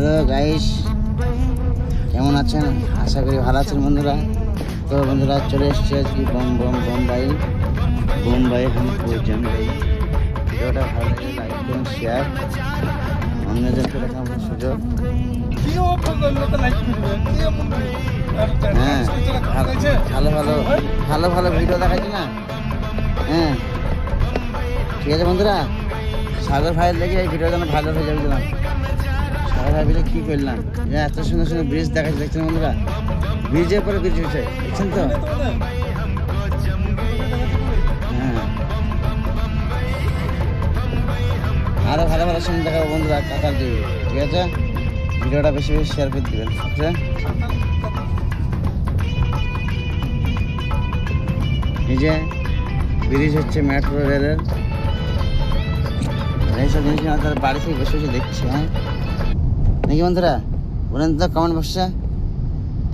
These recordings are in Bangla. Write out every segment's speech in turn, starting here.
হ্যালো গাইস, কেমন আছেন? আশা করি ভালো আছেন বন্ধুরা। তো বন্ধুরা চলে এসেছি আজকে বোম্বাই হামকো জঙ্গল। ভিডিওটা ভালো লাগে লাইক করুন, শেয়ার, অন্যজনকে দেখানোর সুযোগ। হ্যাঁ, ভালো ভালো ভিডিও দেখাচ্ছি না। হ্যাঁ ঠিক আছে বন্ধুরা, সাগর ভাইয়ের লেগে এই ভিডিওটা যেন ভালো হয়ে যাবে। দিলাম সাগর ভাই বলে কী করলাম, যে এত সুন্দর সুন্দর ব্রিজ দেখাচ্ছি, দেখছেন বন্ধুরা? ব্রিজের পরে ব্রিজ উঠে, দেখছেন তো? হ্যাঁ, আরও ভালো ভালো সিন দেখাবো বন্ধুরা কাকার দিবে। ঠিক আছে, ভিডিওটা বেশি বেশি শেয়ার করে দেবেন। আচ্ছা, এই যে ব্রিজ হচ্ছে মেট্রো রেলের। এইসব জিনিস আমাদের বাড়ি থেকে বসে বসে দেখছি। হ্যাঁ নাকি বন্ধুরা? বলেন তো কমেন্ট বক্সে,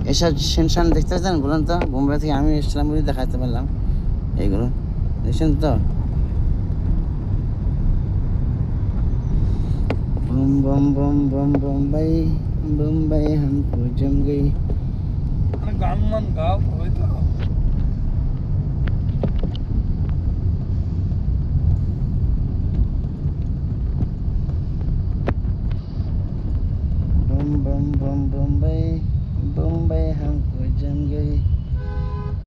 এইসব সেনশন দেখতে পাচ্ছেন? বলুন তো। বোম্বাই থেকে আমি এসেছিলাম বলে দেখাতে পারলাম এইগুলো, দেখছেন তো? বম বম বম বম বোম্বাই হামকো জঙ্গল। গান মান গাও হয়তো। बम बम बम বোম্বাই হামকো জঙ্গল।